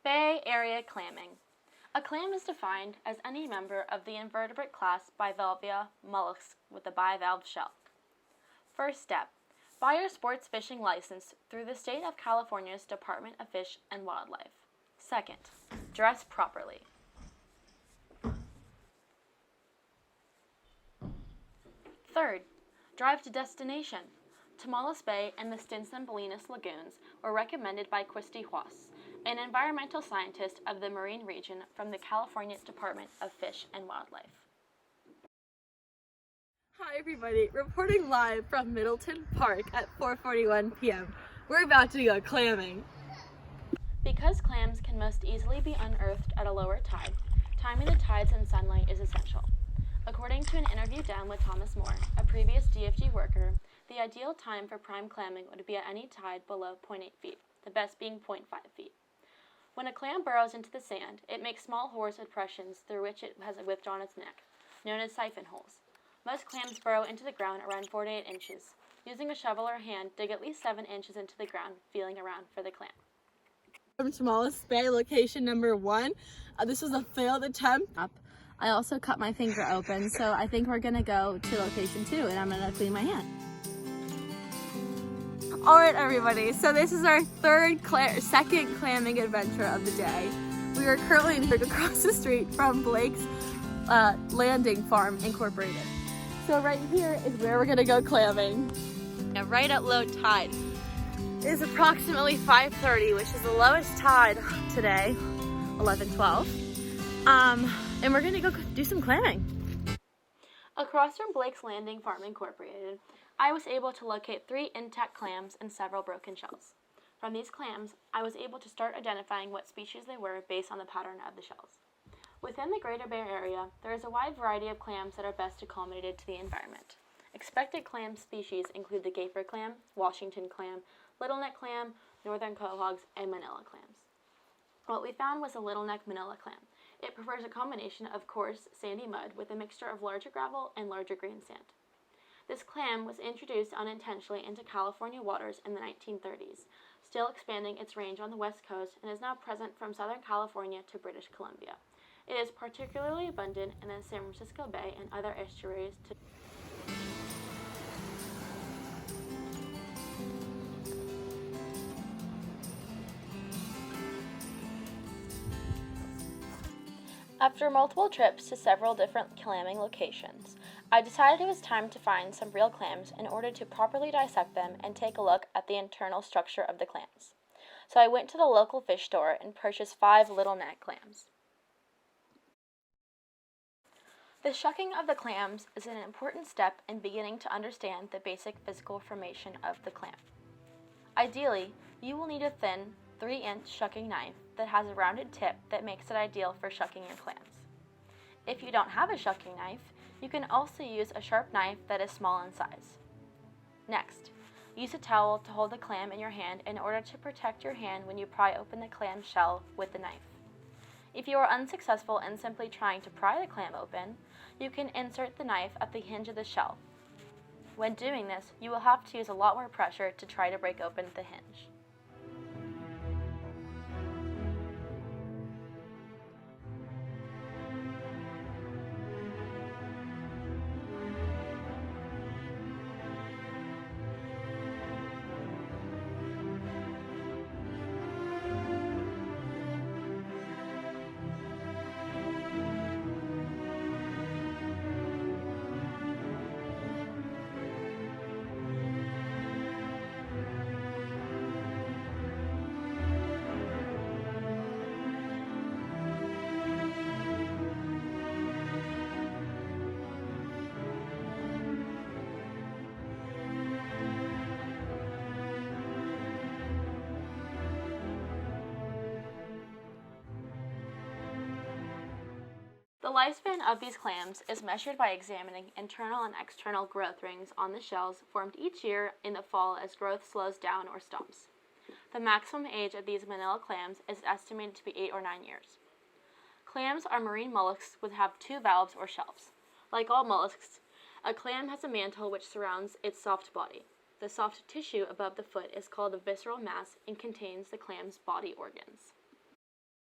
Bay Area clamming. A clam is defined as any member of the invertebrate class Bivalvia mollusks with a bivalve shell. First step. Buy your sports fishing license through the state of California's Department of Fish and Wildlife. Second, dress properly. Third, drive to destination. Tamales Bay and the Stinson-Bolinas lagoons were recommended by Christy Huas, an environmental scientist of the marine region from the California Department of Fish and Wildlife. Hi everybody, reporting live from Middleton Park at 4:41 p.m. We're about to go clamming. Because clams can most easily be unearthed at a lower tide, timing the tides and sunlight is essential. According to an interview done with Thomas Moore, a previous DFG worker, the ideal time for prime clamming would be at any tide below 0.8 feet, the best being 0.5 feet. When a clam burrows into the sand, it makes small pores with depressions through which it has withdrawn its neck, known as siphon holes. Most clams burrow into the ground around 4 to 8 inches. Using a shovel or hand, dig at least 7 inches into the ground, feeling around for the clam. From Tamales Bay, location number 1. This was a failed attempt. I also cut my finger open, so I think we're gonna go to location 2 and I'm gonna clean my hand. Alright everybody, so this is our second clamming adventure of the day. We are currently across the street from Blake's Landing Farm Incorporated. So right here is where we're gonna go clamming. Yeah, right at low tide. It is approximately 5:30, which is the lowest tide today, 11:12. And we're gonna go do some clamming. Across from Blake's Landing Farm Incorporated, I was able to locate 3 intact clams and several broken shells. From these clams, I was able to start identifying what species they were based on the pattern of the shells. Within the Greater Bay Area, there is a wide variety of clams that are best accommodated to the environment. Expected clam species include the gaper clam, Washington clam, little neck clam, northern quahogs, and manila clams. What we found was a little neck manila clam. It prefers a combination of coarse, sandy mud with a mixture of larger gravel and larger green sand. This clam was introduced unintentionally into California waters in the 1930s, still expanding its range on the west coast, and is now present from Southern California to British Columbia. It is particularly abundant in the San Francisco Bay and other estuaries. After multiple trips to several different clamming locations, I decided it was time to find some real clams in order to properly dissect them and take a look at the internal structure of the clams. So I went to the local fish store and purchased 5 little neck clams. The shucking of the clams is an important step in beginning to understand the basic physical formation of the clam. Ideally, you will need a thin 3-inch shucking knife that has a rounded tip that makes it ideal for shucking your clams. If you don't have a shucking knife, you can also use a sharp knife that is small in size. Next, use a towel to hold the clam in your hand in order to protect your hand when you pry open the clam shell with the knife. If you are unsuccessful in simply trying to pry the clam open, you can insert the knife at the hinge of the shell. When doing this, you will have to use a lot more pressure to try to break open the hinge. The lifespan of these clams is measured by examining internal and external growth rings on the shells formed each year in the fall as growth slows down or stops. The maximum age of these manila clams is estimated to be 8 or 9 years. Clams are marine mollusks which have 2 valves or shelves. Like all mollusks, a clam has a mantle which surrounds its soft body. The soft tissue above the foot is called the visceral mass and contains the clam's body organs.